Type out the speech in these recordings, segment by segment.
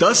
10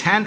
10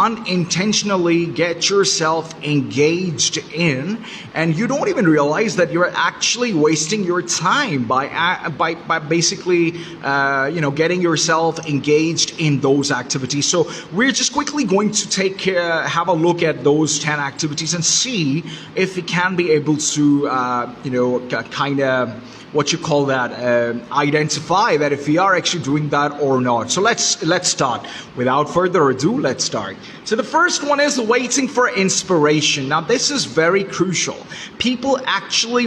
unintentionally get yourself engaged in and you don't even realize that you're actually wasting your time by basically getting yourself engaged in those activities. So we're just quickly going to have a look at those 10 activities and see if we can be able to kind of what you call that, identify that if we are actually doing that or not. So let's start. Without further ado, let's start. So the first one is waiting for inspiration. Now this is very crucial. People actually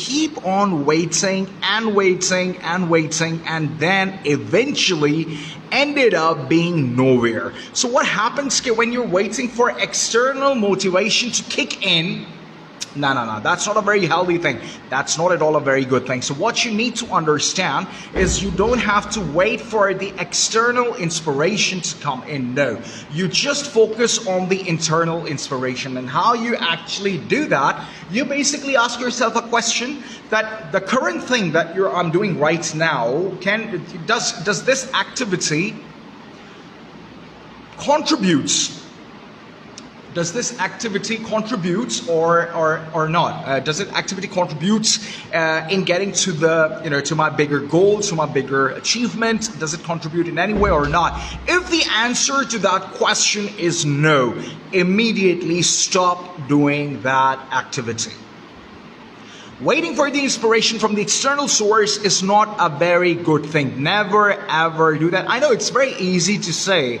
keep on waiting and waiting and waiting and then eventually ended up being nowhere. So what happens when you're waiting for external motivation to kick in? No, that's not a very healthy thing. That's not at all a very good thing. So what you need to understand is you don't have to wait for the external inspiration to come in. No, you just focus on the internal inspiration. And how you actually do that, you basically ask yourself a question that the current thing that I'm doing right now, does this activity contributes? Does this activity contributes or not? Does it activity contributes in getting to to my bigger goal, to my bigger achievement? Does it contribute in any way or not? If the answer to that question is no, immediately stop doing that activity. Waiting for the inspiration from the external source is not a very good thing. Never ever do that. I know it's very easy to say.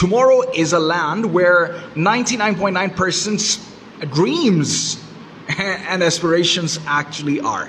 tomorrow is a land where 99.9% dreams and aspirations actually are.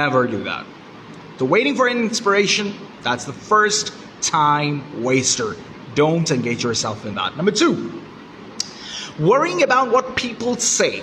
Never do that. So waiting for an inspiration, that's the first time waster. Don't engage yourself in that. Number 2, worrying about what people say.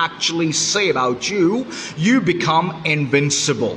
actually say about you, you become invincible.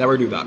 Never do that.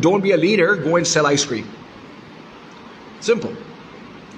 don't be a leader, go and sell ice cream. Simple.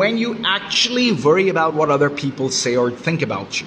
when you actually worry about what other people say or think about you,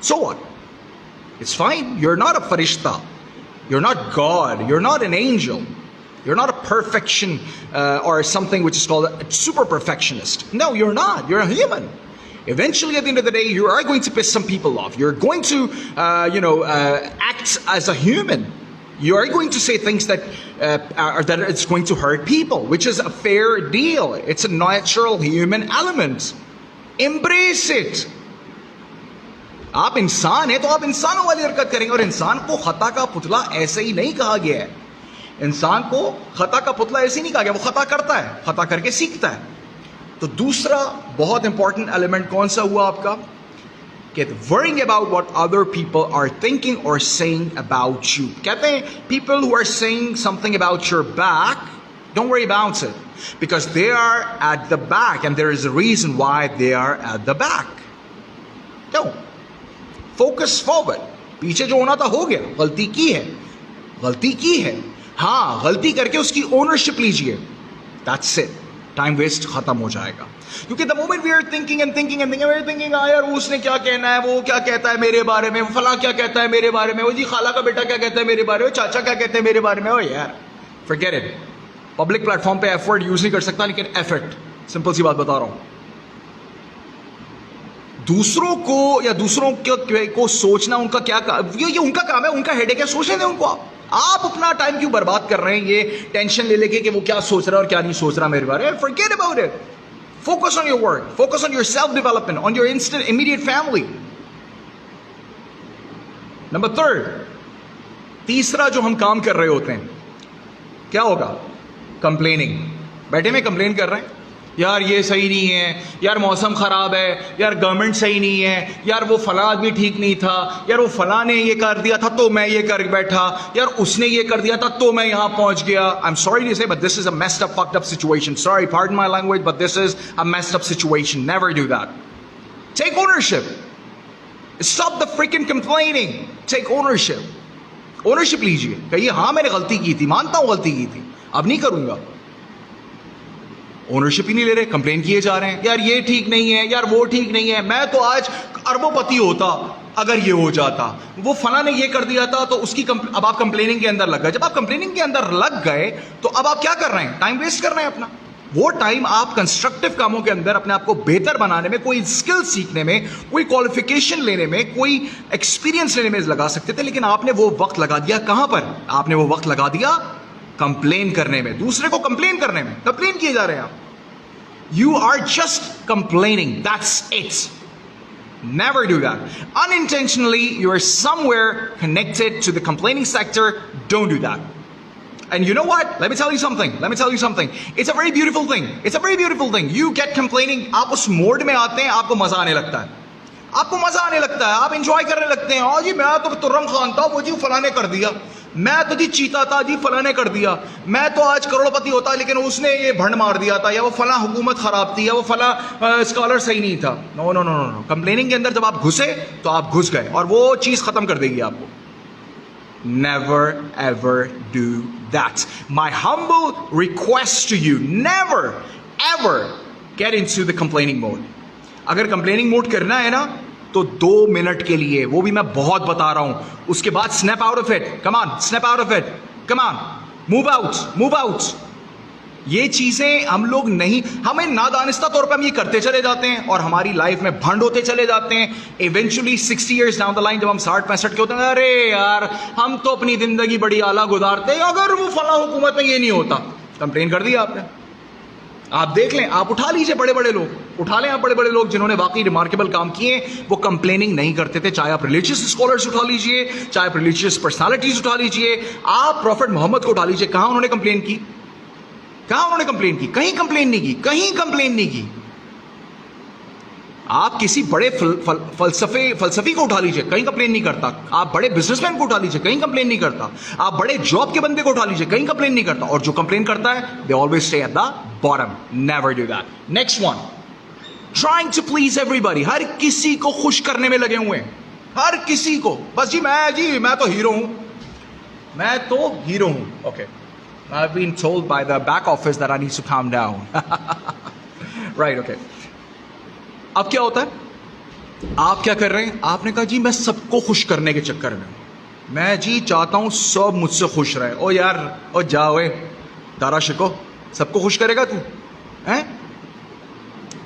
So what? It's fine. You're not a farishta. You're not God. You're not an angel. You're not a perfection or something which is called a super perfectionist. No, you're not. You're a human. Eventually, at the end of the day, you are going to piss some people off. You're going to, act as a human. You are going to say things that that it's going to hurt people, which is a fair deal. It's a natural human element. Embrace it. آپ انسان ہیں تو آپ انسانوں والی حرکت کریں گے. اور انسان کو خطا کا پتلا ایسے ہی نہیں کہا گیا ہے. انسان کو خطا کا پتلا ایسے ہی نہیں کہا گیا. وہ خطا کرتا ہے, خطا کر کے سیکھتا ہے. تو دوسرا بہت امپورٹنٹ ایلیمنٹ کون سا ہوا آپ کا, کہ worrying about what other people are thinking or saying about you. کہتے ہیں people who are saying something about your back, don't worry about it, because they are at the back and there is a reason why they are at the back. Don't. Focus forward. پیچھے جو ہونا تھا ہو گیا, غلطی کی ہے, غلطی کی ہے, ہاں غلطی کر کے اس کی اونرشپ لیجئے. That's it. ٹائم ویسٹ ختم ہو جائے گا. کیونکہ the moment we are thinking and thinking and thinking, we are thinking یار اس نے کیا کہنا ہے, وہ کیا کہتا ہے میرے بارے میں, فلاں کیا کہتا ہے میرے بارے میں, وہ جی خالہ کا بیٹا کیا کہتا ہے میرے بارے میں, چاچا کیا کہتے ہیں میرے بارے میں. یار forget it. Public plate form پہ ایف ورڈ یوز نہیں کر سکتا, لیکن ایفٹ, سمپل سی بات بتا رہا ہوں. دوسروں کو یا دوسروں کو سوچنا ان کا کیا, یہ ان کا کام ہے, ان کا ہیڈ ایک ہے, سوچنے دیں ان کو. آپ اپنا ٹائم کیوں برباد کر رہے ہیں یہ ٹینشن لے لے کے کہ وہ کیا سوچ رہا ہے اور کیا نہیں سوچ رہا میرے بارے میں. forget about it. focus on your work, focus on your self development, on your instant immediate family. Number 3, تیسرا جو ہم کام کر رہے ہوتے ہیں کیا ہوگا, کمپلیننگ. بیٹھے میں کمپلین کر رہے ہیں, یار یہ صحیح نہیں ہے, یار موسم خراب ہے, یار گورنمنٹ صحیح نہیں ہے, یار وہ فلاں آدمی ٹھیک نہیں تھا, یار وہ فلاں نے یہ کر دیا تھا تو میں یہ کر بیٹھا, یار اس نے یہ کر دیا تھا تو میں یہاں پہنچ گیا. I'm sorry to say, but this is a messed up, fucked up situation. Sorry, pardon my language, but this is a messed up situation. Never do that. Take ownership. Stop the freaking complaining. Take ownership. Ownership لیجیے, کہیے ہاں میں نے غلطی کی تھی, مانتا ہوں غلطی کی تھی, اب نہیں کروں گا. اونرشپ ہی نہیں لے رہے, کمپلین کیے جا رہے ہیں, یار یہ ٹھیک نہیں ہے, یار وہ ٹھیک نہیں ہے, میں تو آج اربوں پتی ہوتا اگر یہ ہو جاتا, وہ فلاں نے یہ کر دیا تھا تو اس کی اب آپ کمپلیننگ کے اندر لگ گئے. جب آپ کمپلیننگ کے اندر لگ گئے تو اب آپ کیا کر رہے ہیں, ٹائم ویسٹ کر رہے ہیں اپنا. وہ ٹائم آپ کنسٹرکٹیو کاموں کے اندر اپنے آپ کو بہتر بنانے میں, کوئی اسکل سیکھنے میں, کوئی کوالیفیکیشن لینے میں, کوئی ایکسپیرینس لینے میں لگا سکتے تھے. لیکن آپ نے وہ وقت لگا دیا کہاں پر, آپ نے وہ وقت لگا دیا کمپلین کرنے میں, دوسرے کو کمپلین کرنے میں. کمپلین کیے جا رہے ہیں آپ. You are just complaining. That's it. Never do that. Unintentionally, you are somewhere connected to the complaining sector. Don't do that. And you know what? Let me tell you something. It's a very beautiful thing. You get complaining. آپ اس mood میں آتے ہیں, آپ کو مزہ آنے لگتا ہے. آپ انجوائے کرنے لگتے ہیں. جی میں تو ترم خان تھا, وہ جی فلاں نے کر دیا. میں تو جی چیتا تھا, جی فلاں نے کر دیا. میں تو آج کروڑ پتی ہوتا لیکن اس نے یہ بھنڈ مار دیا تھا, یا وہ فلاں حکومت خراب تھی, یا وہ فلاں اسکالر صحیح نہیں تھا. نو. کمپلیننگ کے اندر جب آپ گھسے تو آپ گھس گئے, اور وہ چیز ختم کر دے گی آپ کو. Never ever do that. My humble request to you, never ever get into the complaining mode. اگر کمپلیننگ موڈ کرنا ہے نا تو 2 منٹ کے لیے, وہ بھی میں بہت بتا رہا ہوں, اس کے بعد snap out of it. Come on, snap out of it. Come on, move out. یہ چیزیں ہم لوگ نہیں, ہمیں نادانستہ طور پہ ہم یہ کرتے چلے جاتے ہیں اور ہماری لائف میں بھنڈ ہوتے چلے جاتے ہیں. Eventually 60 years down the line جب ہم 60-65 کے ہوتے ہیں, ارے یار ہم تو اپنی زندگی بڑی اعلیٰ گزارتے ہیں, اگر وہ فلاں حکومت میں یہ نہیں ہوتا. کمپلین کر دیا آپ نے. آپ دیکھ لیں, آپ اٹھا لیجیے بڑے بڑے لوگ جنہوں نے واقعی ریمارکیبل کام کیے, وہ کمپلیننگ نہیں کرتے تھے. چاہے آپ ریلیجیس اسکالرس اٹھا لیجیے, چاہے آپ ریلیجیس پرسنالٹیز اٹھا لیجیے, آپ پروفٹ محمد کو اٹھا لیجیے. کہاں انہوں نے کمپلین کی, کہیں کمپلین نہیں کی. آپ کسی بڑے فلسفی کو اٹھا لیجیے, کہیں کمپلین نہیں کرتا. آپ بڑے بزنس مین کو اٹھا لیجیے, کہیں کمپلین نہیں کرتا. آپ بڑے جاب کے بندے کو اٹھا لیجیے, کہیں کمپلین نہیں کرتا. اور جو کمپلین کرتا ہے, they always stay at the bottom. Never do that. Next one, trying to please everybody. ہر کسی کو خوش کرنے میں لگے ہوئے ہیں, ہر کسی کو. بس میں تو ہیرو ہوں. Okay, I've been told by the back office that I need to calm down. Right, okay. اب کیا ہوتا ہے, آپ کیا کر رہے ہیں, آپ نے کہا جی میں سب کو خوش کرنے کے چکر میں جی چاہتا ہوں سب مجھ سے خوش رہے. او یار, او جاؤ دارا شکو, سب کو خوش کرے گا تو,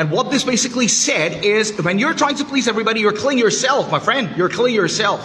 And what this basically said is, when you're trying to please everybody, you're killing yourself, my friend. You're killing yourself.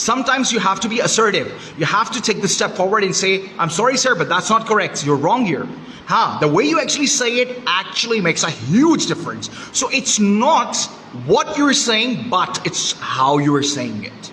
Sometimes you have to be assertive. You have to take the step forward and say, I'm sorry sir, but that's not correct. You're wrong here. The way you actually say it actually makes a huge difference. So it's not what you're saying, but it's how you're saying it.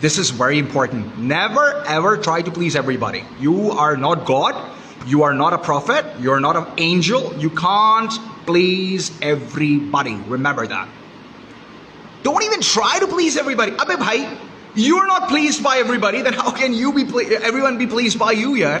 This is very important. Never ever try to please everybody. You are not God. You are not a prophet. You are not an angel. You can't please everybody. Remember that. Don't even try to please everybody. Abbe bhai, you are not pleased by everybody. Then how can you be everyone be pleased by you, yaar?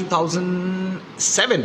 2007,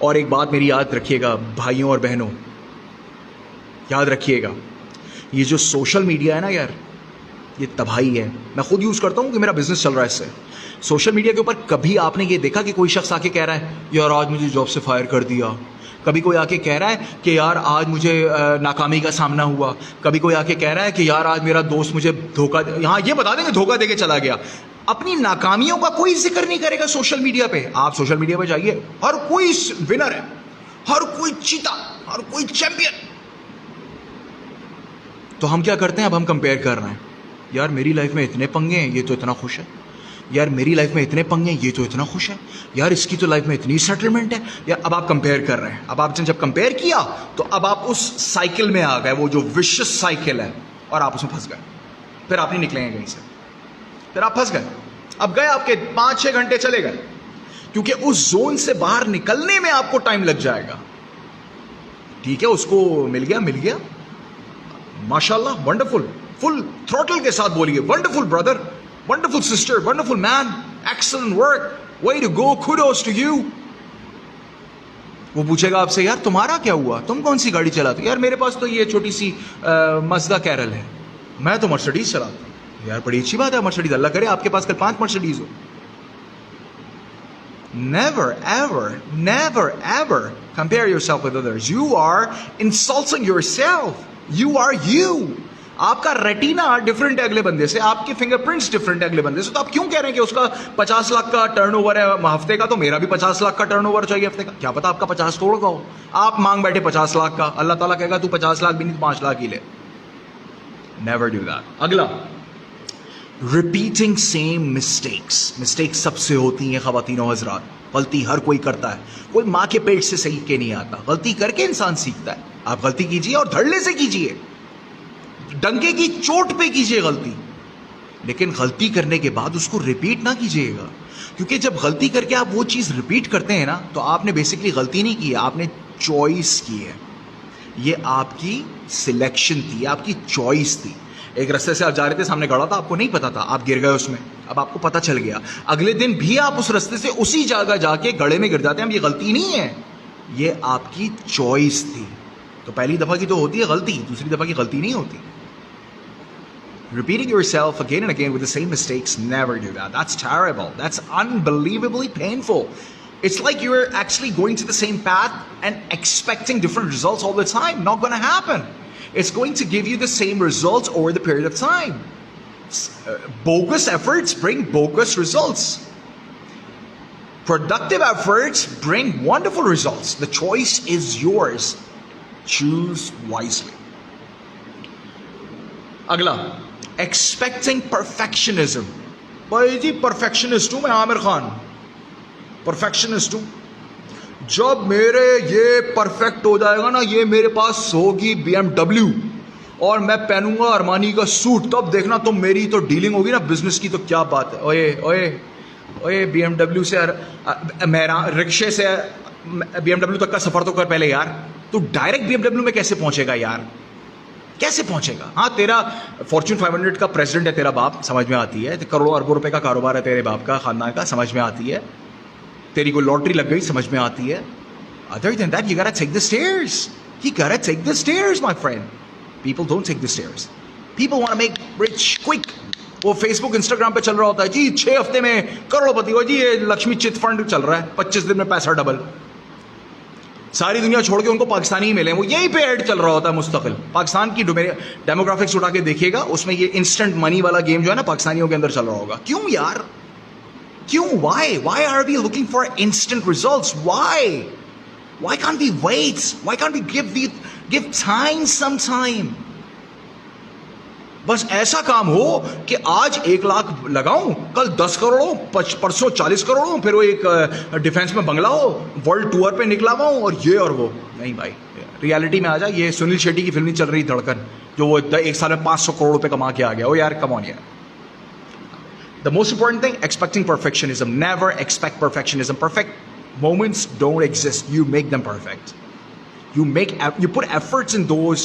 اور ایک بات میری یاد رکھیے گا بھائیوں اور بہنوں, یاد رکھیے گا, یہ جو سوشل میڈیا ہے نا یار, یہ تباہی ہے. میں خود یوز کرتا ہوں کہ میرا بزنس چل رہا ہے اس سے. سوشل میڈیا کے اوپر کبھی آپ نے یہ دیکھا کہ کوئی شخص آ کے کہہ رہا ہے یار آج مجھے جاب سے فائر کر دیا؟ کبھی کوئی آ کے کہہ رہا ہے کہ یار آج مجھے ناکامی کا سامنا ہوا؟ کبھی کوئی آ کے کہہ رہا ہے کہ یار آج میرا دوست مجھے دھوکہ یہاں یہ بتا دیں کہ دھوکہ دے کے چلا گیا. اپنی ناکامیوں کا کوئی ذکر نہیں کرے گا سوشل میڈیا پہ. آپ سوشل میڈیا پہ جائیے, ہر کوئی ونر ہے, ہر کوئی چیتا, ہر کوئی چیمپئن. تو ہم کیا کرتے ہیں, اب ہم کمپیئر کر رہے ہیں, یار میری لائف میں اتنے پنگے ہیں یہ تو اتنا خوش ہے, یار میری لائف میں اتنے پنگے ہیں یہ تو اتنا خوش ہے, یار اس کی تو لائف میں اتنی سیٹلمنٹ ہے. یار اب آپ کمپیئر کر رہے ہیں. اب آپ نے جب کمپیئر کیا تو اب آپ اس سائیکل میں آ گئے, وہ جو وشس سائیکل ہے, اور آپ اس میں پھنس گئے. پھر آپ نہیں نکلیں گے کہیں سے, پھر آپ پھنس گئے. اب گئے آپ کے 5-6 گھنٹے چلے گئے, کیونکہ اس زون سے باہر نکلنے میں آپ کو ٹائم لگ جائے گا. ٹھیک ہے, اس کو مل گیا, ماشاء اللہ, ونڈرفل, فل تھروٹل کے ساتھ بولیے wonderful brother, wonderful sister, wonderful man, excellent work, way to go, kudos to you. وہ پوچھے گا آپ سے یار تمہارا کیا ہوا, تم کون سی گاڑی چلاتے؟ یار میرے پاس تو یہ چھوٹی سی مزدا کیرل ہے, میں تو مرسڈیز چلاتا ہوں. یار بڑی اچھی بات ہے مرسڈیز, اللہ کرے آپ کے پاس کل 5 Mercedes who. Never ever compare yourself with others. You are insulting yourself. You are you. آپ کا ریٹینا ڈفرنٹ ہے اگلے بندے سے, آپ کے فنگر پرنٹس ڈفرنٹ ہے اگلے بندے سے. تو آپ کیوں کہہ رہے ہیں کہ اس کا 50 لاکھ کا ٹرن اوور ہے ہفتے کا, تو میرا بھی 50 لاکھ کا ٹرن اوور چاہیے ہفتے کا. کیا پتا آپ کا 50 کروڑ کا ہو, آپ مانگ بیٹھے 50 لاکھ کا, اللہ تعالیٰ کہے گا تو 50 لاکھ بھی نہیں, 5 لاکھ ہی لے. Never do that. اگلا, ریپیٹنگ سیم مسٹیکس. مسٹیکس سب سے ہوتی ہیں خواتین و حضرات, غلطی ہر کوئی کرتا ہے, کوئی ماں کے پیٹ سے صحیح کے نہیں آتا, غلطی کر کے انسان سیکھتا ہے. آپ غلطی کیجیے اور دھڑلے سے کیجیے, ڈنکے کی چوٹ پہ کیجیے غلطی, لیکن غلطی کرنے کے بعد اس کو ریپیٹ نہ کیجیے گا. کیونکہ جب غلطی کر کے آپ وہ چیز ریپیٹ کرتے ہیں نا, تو آپ نے بیسکلی غلطی نہیں کی ہے, آپ نے چوائس کی ہے. یہ آپ کی سلیکشن تھی, آپ کی چوائس تھی. ایک رستے سے آپ جا رہے تھے, سامنے گڑا تھا, آپ کو نہیں پتا تھا, آپ گر گئے اس میں, اب آپ کو پتہ چل گیا. اگلے دن بھی آپ اس رستے سے اسی جگہ جا کے گڑھے میں گر جاتے ہیں. اب یہ غلطی نہیں ہے, یہ آپ کی چوائس تھی. تو پہلی دفعہ کی تو ہوتی ہے غلطی, دوسری دفعہ کی غلطی نہیں ہوتی. Repeating yourself again and again with the same mistakes, never do that. That's terrible. That's unbelievably painful. It's like you're actually going to the same path and expecting different results all the time. Not going to happen. It's going to give you the same results over the period of time. Bogus efforts bring bogus results. Productive efforts bring wonderful results. The choice is yours. Choose wisely. Agla, expecting perfectionism. بھائی جی perfectionist ہوں میں, Aamir Khan perfectionist ہوں. جب میرے یہ perfect ہو جائے گا نا, یہ میرے پاس ہوگی BMW اور میں پہنوں گا ارمانی کا سوٹ, تب دیکھنا تم میری تو ڈیلنگ ہوگی نا بزنس کی تو کیا بات ہے. اوئے BMW سے میرا رکشے سے BMW تک کا سفر تو کر پہلے یار. تو ڈائریکٹ BMW میں کیسے پہنچے گا یار, کیسے پہنچے گا؟ ہاں تیرا فارچون 500 کا پریزیڈنٹ ہے تیرا باپ, سمجھ میں آتی ہے. کروڑوں اربوں روپے کا کاروبار ہے تیرے باپ کا, خاندان کا, سمجھ میں آتی ہے. تیری کوئی لاٹری لگ گئی, سمجھ میں آتی ہے. Other than that, you gotta take the stairs. You gotta take the stairs, my friend. People don't take the stairs. People want to make rich quick. وہ فیس بک انسٹاگرام پہ چل رہا ہوتا ہے جی 6 ہفتے میں کروڑ پتی ہو جی, یہ لکشمی چت فنڈ چل رہا ہے, 25 دن میں پیسہ ڈبل. ساری دنیا چھوڑ کے ان کو پاکستانی ہی ملے, وہ یہی پہ ایڈ چل رہا ہوتا ہے مستقل. پاکستان کی ڈیموگرافکس اٹھا کے دیکھیے گا, اس میں یہ انسٹنٹ منی والا گیم جو ہے نا پاکستانیوں کے اندر چل رہا ہوگا. کیوں یار, کیوں, why are we looking for instant results? Why can't we wait? Why can't we give time some time? بس ایسا کام ہو کہ آج 1 لاکھ لگاؤں, کل 10 کروڑ ہو, پرسوں 40 کروڑ ہو, پھر وہ ایک ڈیفینس میں بنگلہ ہو, ورلڈ ٹور پہ نکلا ہوا ہوں, اور یہ اور وہ. نہیں بھائی, ریالٹی میں آ جا. یہ سنیل شیٹی کی فلم نہیں چل رہی دھڑکن, جو وہ 1 سال میں 500 کروڑ روپے کما کے آ گیا. او یار کم آن یار. The most important thing, expecting perfectionism. Never expect perfectionism. Perfect moments don't exist. You make them perfect. You put efforts in those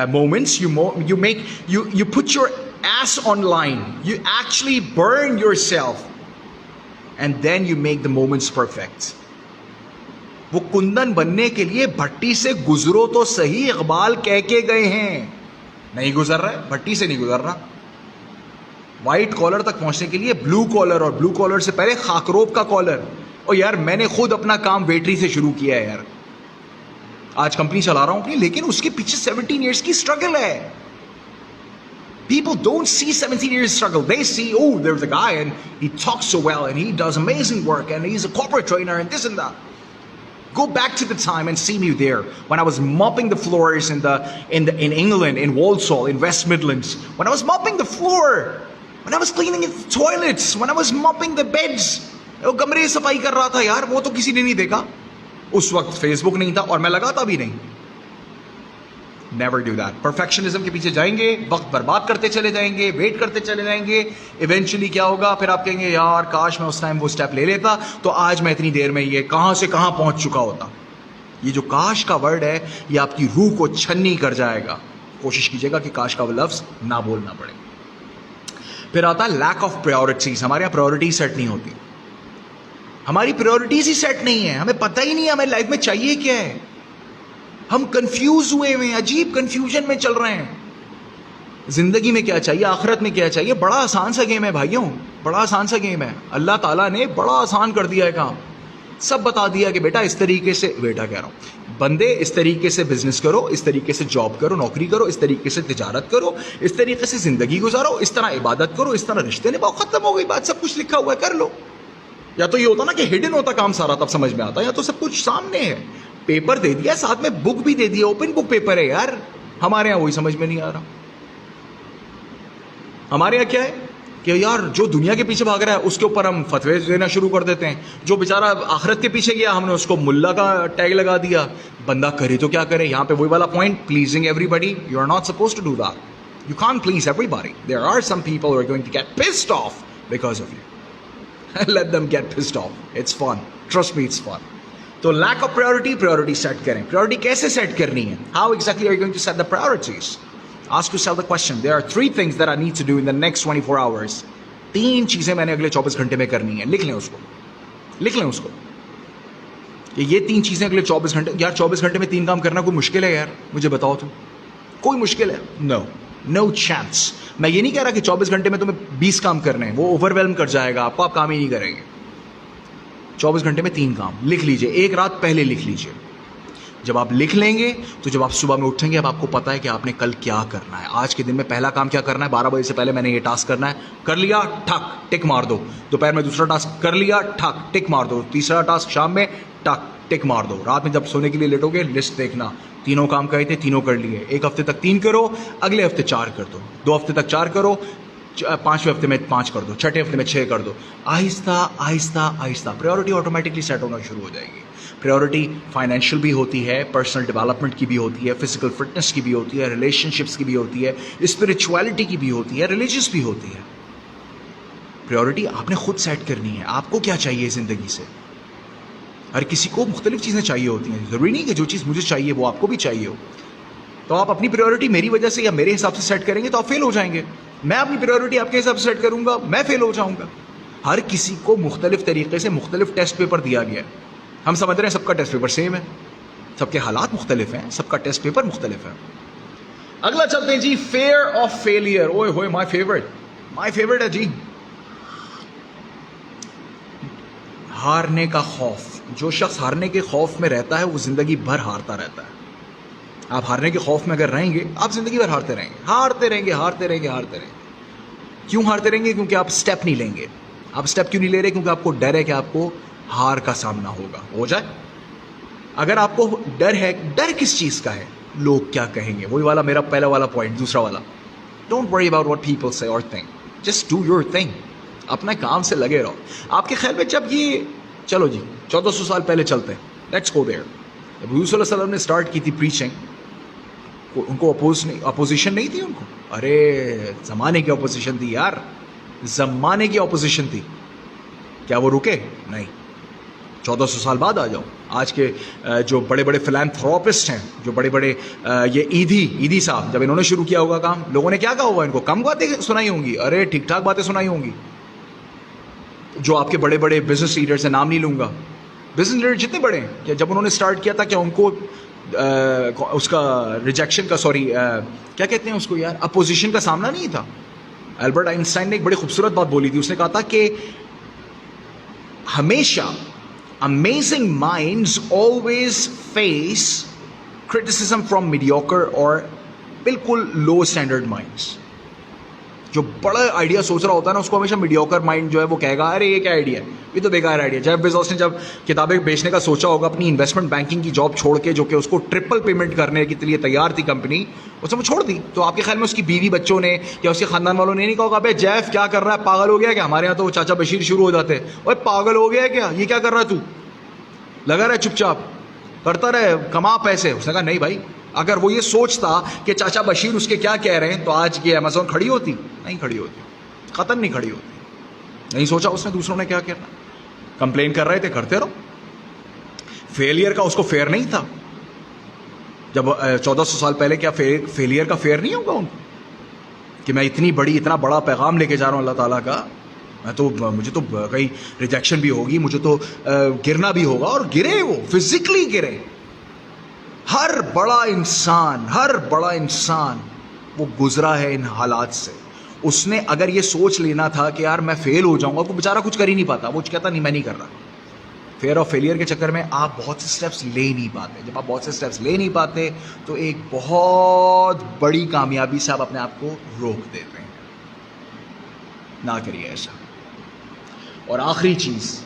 moments. You put your ass on line. You actually burn yourself, and then you make the moments perfect. وہ کندن بننے کے لیے بھٹی سے گزرو تو صحیح، اقبال کہہ کے گئے ہیں. نہیں گزر رہا ہے، بھٹی سے نہیں گزر رہا. وائٹ کالر تک پہنچنے کے لیے بلو کالر، اور بلو کالر سے پہلے خاکروب کا کالر. اور یار میں نے خود اپنا کام ویٹری سے شروع کیا ہے یار، آج کمپنی چلا رہا ہوں اپنی، لیکن اس کے پیچھے 17 ایئرس کی اسٹرگل ہے. People don't see 17 years struggle. They see, oh, there's a guy and he talks so well and he does amazing work and he's a corporate trainer and this and that. Go back to the time and see me there when I was mopping the floors in England, in Walsall, in West Midlands. When I was mopping the floor, when I was cleaning the toilets, when I was mopping the beds. وہ کمرے صفائی کر رہا تھا یار، وہ تو کسی نے نہیں دیکھا. اس وقت فیس بک نہیں تھا اور میں لگاتا بھی نہیں. Never do that. Perfectionism کے پیچھے جائیں گے، وقت برباد کرتے چلے جائیں گے، ویٹ کرتے چلے جائیں گے. ایونچولی کیا ہوگا؟ پھر آپ کہیں گے یار کاش میں اس ٹائم وہ اسٹیپ لے لیتا تو آج میں اتنی دیر میں یہ کہاں سے کہاں پہنچ چکا ہوتا. یہ جو کاش کا ورڈ ہے یہ آپ کی روح کو چھنی کر جائے گا. کوشش کیجیے گا کہ کاش کا لفظ نہ بولنا پڑے. پھر آتا ہے لیک آف پریورٹیز. ہمارے یہاں پریورٹیز سیٹ نہیں ہوتی، ہماری پریورٹیز ہی سیٹ نہیں ہے. ہمیں پتہ ہی نہیں ہے ہمیں لائف میں چاہیے کیا ہے. ہم کنفیوز ہوئے ہیں، عجیب کنفیوژن میں چل رہے ہیں. زندگی میں کیا چاہیے، آخرت میں کیا چاہیے. بڑا آسان سا گیم ہے بھائیوں، بڑا آسان سا گیم ہے. اللہ تعالیٰ نے بڑا آسان کر دیا ہے کام. سب بتا دیا کہ بیٹا اس طریقے سے، بیٹا کہہ رہا ہوں بندے اس طریقے سے بزنس کرو، اس طریقے سے جاب کرو، نوکری کرو، اس طریقے سے تجارت کرو، اس طریقے سے زندگی گزارو، اس طرح عبادت کرو، اس طرح رشتے نبھاؤ. ختم ہو گئی بات، سب کچھ لکھا ہوا ہے، کر لو. یا تو یہ ہوتا نا کہ ہڈن ہوتا کام سارا، تب سمجھ میں آتا، یا تو سب کچھ سامنے ہے. پیپر دے دیا، ساتھ میں بک بھی دے دیا، اوپن بک پیپر ہے یار. ہمارے یہاں وہی سمجھ میں نہیں آ رہا. ہمارے یہاں کیا ہے کہ یار جو دنیا کے پیچھے بھاگ رہا ہے اس کے اوپر ہم فتوے دینا شروع کر دیتے ہیں. جو بیچارہ آخرت کے پیچھے گیا ہم نے اس کو ملا کا ٹیگ لگا دیا. بندہ کرے تو کیا کرے. یہاں پہ وہی والا point, pleasing everybody. You are not suppose to do that. You can't please everybody. There are some people who are going to get pissed off because of you. Let them get pissed off. It's fun. Trust me, it's fun. تو like of priority set کریں. Priority کیسے set کرنی ہے؟ How exactly are you going to set the priorities? Ask yourself the question. There are 3 things that I need to do in the next 24 hours. 3 چیزیں میں نے اگلے 24 گھنٹے میں کرنی ہے. لکھ لیں اس کو، لکھ لیں اس کو کہ یہ 3 چیزیں اگلے 24 گھنٹے. یار 24 گھنٹے میں 3 کام کرنا کوئی مشکل ہے یار؟ مجھے بتاؤ تو کوئی مشکل ہے؟ No chance. میں یہ نہیں کہہ رہا کہ 24 گھنٹے میں تمہیں 20 کام کرنے ہیں، وہ اوور ویلم کر جائے گا آپ کو، آپ کام ہی نہیں کریں گے. 24 گھنٹے میں 3 کام لکھ لیجئے. ایک رات پہلے لکھ لیجئے. جب آپ لکھ لیں گے تو جب آپ صبح میں اٹھیں گے اب آپ کو پتا ہے کہ آپ نے کل کیا کرنا ہے. آج کے دن میں پہلا کام کیا کرنا ہے، 12 بجے سے پہلے میں نے یہ ٹاسک کرنا ہے، کر لیا ٹھک ٹک مار دو. دوپہر میں دوسرا ٹاسک کر لیا ٹھک ٹک مار دو. تیسرا ٹاسک شام میں ٹک ٹک مار دو. رات میں جب سونے کے لیے لیٹو گے لسٹ دیکھنا، 3 کام کہے تھے 3 کر لیے. 1 ہفتے تک 3 کرو، اگلے ہفتے 4 کر دو. 2 ہفتے تک 4 کرو، 5ویں ہفتے میں 5 کر دو، 6ٹھے ہفتے میں 6 کر دو. آہستہ آہستہ آہستہ پریورٹی آٹومیٹکلی سیٹ ہونا شروع ہو جائے گی. پریورٹی فائنینشیل بھی ہوتی ہے، پرسنل ڈیولپمنٹ کی بھی ہوتی ہے، فزیکل فٹنس کی بھی ہوتی ہے، ریلیشن شپس کی بھی ہوتی ہے، اسپرچویلٹی کی بھی ہوتی ہے، ریلیجیس بھی ہوتی ہے. پریورٹی آپ نے خود سیٹ کرنی ہے. آپ کو کیا چاہیے زندگی سے؟ ہر کسی کو مختلف چیزیں چاہیے ہوتی ہیں. ضروری نہیں کہ جو چیز مجھے چاہیے وہ آپ کو بھی چاہیے ہو. تو آپ اپنی پریورٹی میری وجہ سے یا میرے حساب سے سیٹ کریں گے تو آپ فیل ہو جائیں گے. میں اپنی پریورٹی آپ کے حساب سے سیٹ کروں گا، میں فیل ہو جاؤں گا. ہر کسی کو مختلف طریقے سے مختلف ٹیسٹ پیپر دیا گیا ہے. ہم سمجھ رہے ہیں سب کا ٹیسٹ پیپر سیم ہے، سب کے حالات مختلف ہیں، سب کا ٹیسٹ پیپر مختلف ہے. اگلا چلتے ہیں جی، فیئر آف فیلئر. اوئے ہوئے مائی فیورٹ ہے جی. ہارنے کا خوف. جو شخص ہارنے کے خوف میں رہتا ہے وہ زندگی بھر ہارتا رہتا ہے. آپ ہارنے کے خوف میں اگر رہیں گے آپ زندگی بھر ہارتے رہیں گے، ہارتے رہیں گے، ہارتے رہیں گے، ہارتے رہیں گے. کیوں ہارتے رہیں گے؟ کیونکہ آپ اسٹیپ نہیں لیں گے. آپ اسٹیپ کیوں نہیں لے رہے؟ کیونکہ آپ کو ڈر ہے کہ آپ کو ہار کا سامنا ہوگا. ہو جائے. اگر آپ کو ڈر ہے، ڈر کس چیز کا ہے؟ لوگ کیا کہیں گے. وہی والا میرا پہلا والا پوائنٹ. دوسرا والا، don't worry about what people سے اور think, just do your thing. اپنا کام سے لگے رہو. آپ کے خیال میں جب یہ، چلو جی 1400 سال پہلے چلتے ہیں، لیٹس گو دیئر. جب حضور صلی اللہ علیہ وسلم نے اسٹارٹ کی تھی پریچنگ، ان کو اپوزیشن نہیں تھی. ان کو ارے زمانے کی اپوزیشن تھی یار، زمانے کی اپوزیشن تھی. کیا وہ رکے؟ نہیں. 1400 سال بعد آ جاؤ. آج کے جو بڑے بڑے فلانتھروپسٹ ہیں، جو بڑے بڑے یہ ایدھی صاحب، جب انہوں نے شروع کیا ہوگا کام، لوگوں نے کیا کہا ہوگا؟ ان کو کم باتیں سنائی ہوں گی. ارے ٹھیک ٹھاک باتیں سنائی ہوں گی. جو آپ کے بڑے بڑے بزنس لیڈرز ہیں، نام نہیں لوں گا، بزنس لیڈر جتنے بڑے ہیں کہ جب انہوں نے اسٹارٹ کیا تھا کہ ان کو اس کا ریجیکشن کا کیا کہتے ہیں اس کو یار, اپوزیشن کا سامنا نہیں تھا. البرٹ آئنسٹائن نے ایک بڑی خوبصورت بات بولی تھی. اس نے کہا تھا کہ ہمیشہ amazing minds always face criticism from mediocre اور بالکل لو اسٹینڈرڈ مائنڈس. جو بڑا آئیڈیا سوچ رہا ہوتا ہے نا اس کو ہمیشہ میڈیوکر مائنڈ جو ہے وہ کہے گا ارے یہ کیا آئیڈیا ہے, یہ تو بیکار آئیڈیا. جیف بیزوس نے جب کتابیں بیچنے کا سوچا ہوگا اپنی انویسٹمنٹ بینکنگ کی جاب چھوڑ کے, جو کہ اس کو ٹرپل پیمنٹ کرنے کے لیے تیار تھی کمپنی, اس نے وہ چھوڑ دی. تو آپ کے خیال میں اس کی بیوی بچوں نے یا اس کے خاندان والوں نے نہیں کہا ہوگا بھائی جیف کیا کر رہا ہے, پاگل ہو گیا کہ ہمارے یہاں تو چاچا بشیر شروع ہو جاتے ہیں, اوے پاگل ہو گیا کیا, یہ کیا کر رہا ہے تو, لگا رہا ہے چپ چاپ کرتا رہے کما پیسے. اس نے کہا نہیں بھائی, اگر وہ یہ سوچتا کہ چاچا بشیر اس کے کیا کہہ رہے ہیں تو آج یہ امیزون کھڑی ہوتی نہیں, کھڑی ہوتی, ختم نہیں کھڑی ہوتی. نہیں سوچا اس نے دوسروں نے کیا کہنا, کمپلین کر رہے تھے کرتے رہو. فیلئر کا اس کو فیئر نہیں تھا. جب 1400 سال پہلے کیا فیلئر کا فیئر نہیں ہوگا ان کو کہ میں اتنا بڑا پیغام لے کے جا رہا ہوں اللہ تعالیٰ کا, مجھے تو کہیں ریجیکشن بھی ہوگی, مجھے تو گرنا بھی ہوگا. اور گرے, وہ فزیکلی گرے. ہر بڑا انسان وہ گزرا ہے ان حالات سے. اس نے اگر یہ سوچ لینا تھا کہ یار میں فیل ہو جاؤں گا, وہ بیچارہ کچھ کر ہی نہیں پاتا. وہ کہتا نہیں میں نہیں کر رہا. فیئر آف فیلئر کے چکر میں آپ بہت سے سٹیپس لے نہیں پاتے. جب آپ بہت سے سٹیپس لے نہیں پاتے تو ایک بہت بڑی کامیابی سے آپ اپنے آپ کو روک دیتے ہیں. نہ کریے ایسا. اور آخری چیز,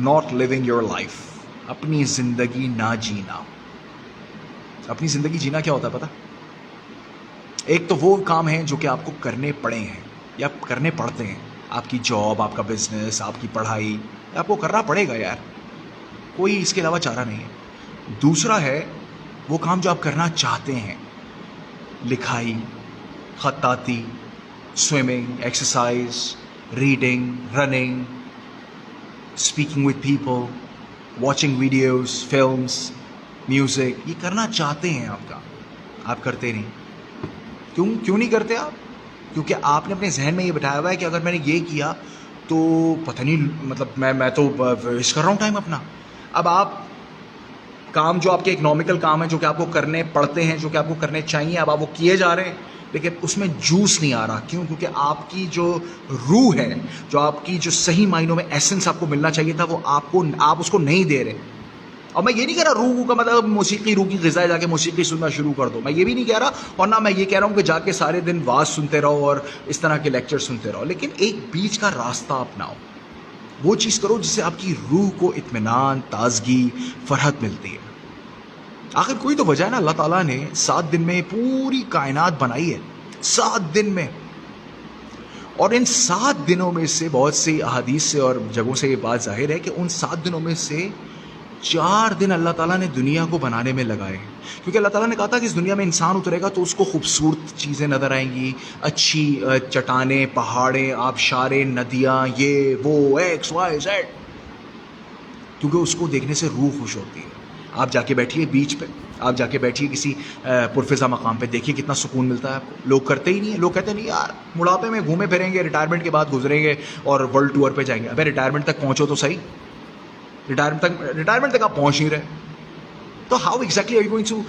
ناٹ لیونگ یور لائف, اپنی زندگی نہ جینا. اپنی زندگی جینا کیا ہوتا ہے پتہ؟ ایک تو وہ کام ہیں جو کہ آپ کو کرنے پڑے ہیں یا کرنے پڑتے ہیں. آپ کی جاب, آپ کا بزنس, آپ کی پڑھائی, آپ کو کرنا پڑے گا یار, کوئی اس کے علاوہ چارہ نہیں ہے. دوسرا ہے وہ کام جو آپ کرنا چاہتے ہیں, لکھائی, خطاطی, swimming, exercise, reading, running, speaking with people, watching videos, films, music. یہ کرنا چاہتے ہیں آپ کا, آپ کرتے نہیں. کیوں نہیں کرتے آپ؟ کیونکہ آپ نے اپنے ذہن میں یہ بٹھایا ہوا ہے کہ اگر میں نے یہ کیا تو پتہ نہیں, مطلب میں تو ویسٹ کر رہا ہوں ٹائم اپنا. اب آپ کام جو آپ کے اکنامیکل کام ہیں, جو کہ آپ کو کرنے پڑتے ہیں, جو کہ آپ کو کرنے چاہیے, اب آپ وہ کیے جا رہے ہیں لیکن اس میں جوس نہیں آ رہا. کیوں؟ کیونکہ آپ کی جو روح ہے, جو آپ کی جو صحیح معنوں میں ایسنس آپ کو ملنا چاہیے تھا, وہ آپ اس کو نہیں دے رہے. اور میں یہ نہیں کہہ رہا روح کا مطلب موسیقی, روح کی غذا ہے جا کے موسیقی سننا شروع کر دو, میں یہ بھی نہیں کہہ رہا. اور نہ میں یہ کہہ رہا ہوں کہ جا کے سارے دن واز سنتے رہو اور اس طرح کے لیکچر سنتے رہو. لیکن ایک بیچ کا راستہ اپناؤ, وہ چیز کرو جس سے آپ کی روح کو اطمینان, تازگی, فرحت ملتی ہے. آخر کوئی تو وجہ ہے نا, اللہ تعالیٰ نے 7 دن میں پوری کائنات بنائی ہے, 7 دن میں. اور ان 7 دنوں میں سے بہت سی احادیث سے اور جگہوں سے یہ بات ظاہر ہے کہ ان 7 دنوں میں سے 4 دن اللہ تعالیٰ نے دنیا کو بنانے میں لگائے. کیونکہ اللہ تعالیٰ نے کہا تھا کہ اس دنیا میں انسان اترے گا تو اس کو خوبصورت چیزیں نظر آئیں گی, اچھی چٹانیں, پہاڑیں, آبشاریں, ندیاں, یہ وہ ایکس وائی زیڈ, کیونکہ اس کو دیکھنے سے روح خوش ہوتی ہے. آپ جا کے بیٹھیے بیچ پہ, آپ جا کے بیٹھیے کسی پرفضا مقام پہ, دیکھیے کتنا سکون ملتا ہے آپ کو. لوگ کرتے ہی نہیں ہیں. لوگ کہتے ہیں نہیں یار بڑھاپے میں گھومے پھریں گے, ریٹائرمنٹ کے بعد گزریں گے اور ورلڈ ٹور پہ جائیں گے. ابے ریٹائرمنٹ تک پہنچو تو صحیح. ریٹائرمنٹ تک آپ پہنچ نہیں رہے تو how exactly are you going to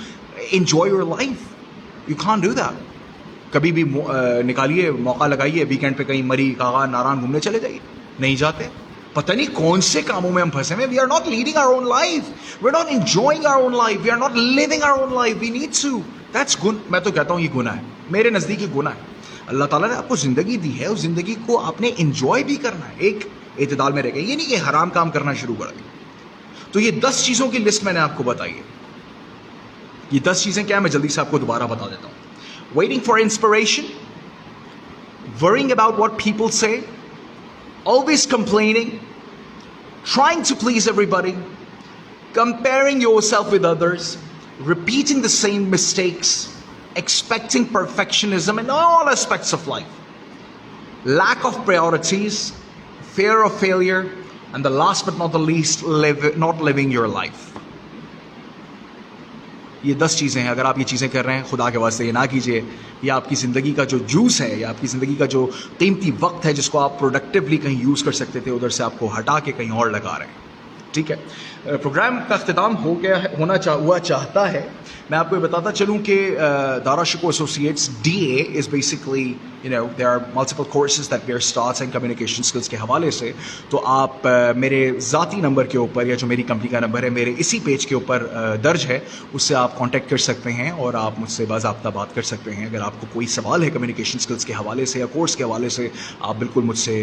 enjoy your life? You can't do that. کبھی بھی نکالیے, موقع لگائیے, ویکینڈ پہ کہیں مری, کاغا, ناران گھومنے چلے جائیے. نہیں جاتے. پتہ نہیں کون سے کاموں میں ہم پھنسے ہیں. We are not leading our own life, we are not enjoying our own life, we are not living our own life. We need to. That's gun. میں تو کہتا ہوں یہ گناہ ہے, میرے نزدیک یہ گناہ ہے. اللہ تعالیٰ نے آپ کو زندگی دی ہے, اس زندگی کو آپ نے انجوائے بھی کرنا ہے, ایک اعتدال میں رہ گئے. یہ نہیں کہ حرام کام کرنا شروع کر دیں. تو یہ 10 چیزوں کی لسٹ میں نے آپ کو بتائی ہے. یہ 10 چیزیں کیا ہیں میں جلدی سے آپ کو دوبارہ بتا دیتا ہوں. Waiting for inspiration, worrying about what people سے, always complaining, trying to please everybody, comparing yourself with others, repeating the same mistakes, expecting perfectionism in all aspects of life, lack of priorities, fear of failure, and the last but not the least, not living your life. یہ 10 چیزیں ہیں. اگر آپ یہ چیزیں کر رہے ہیں, خدا کے واسطے یہ نہ کیجیے. یہ آپ کی زندگی کا جو جوس ہے, یا آپ کی زندگی کا جو قیمتی وقت ہے جس کو آپ پروڈکٹیولی کہیں یوز کر سکتے تھے, ادھر سے آپ کو ہٹا کے کہیں اور لگا رہے ہیں. ٹھیک ہے. پروگرام کا اختتام ہوا چاہتا ہے. میں آپ کو یہ بتاتا چلوں کہ Dara Shikoh associates DA is basically there are multiple courses that bear stats and communication skills کے حوالے سے. تو آپ میرے ذاتی نمبر کے اوپر یا جو میری کمپنی کا نمبر ہے میرے اسی پیج کے اوپر درج ہے, اس سے آپ کانٹیکٹ کر سکتے ہیں اور آپ مجھ سے باضابطہ بات کر سکتے ہیں. اگر آپ کو کوئی سوال ہے کمیونیکیشن اسکلس کے حوالے سے یا کورس کے حوالے سے, آپ بالکل مجھ سے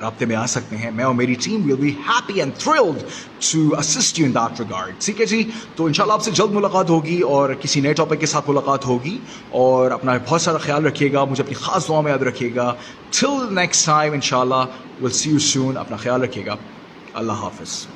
رابطے میں آ سکتے ہیں. میں اور میری team will be happy and thrilled to assist you in that regard. ٹھیک ہے جی. تو انشاءاللہ آپ سے جلد ملاقات ہوگی اور کسی نئے ٹاپک کے ساتھ ملاقات ہوگی. اور اپنا بہت سارا خیال رکھیے گا, مجھے اپنی خاص دعا میں یاد رکھیے گا. till next time انشاءاللہ we'll see you soon. اپنا خیال رکھیے گا. اللہ حافظ.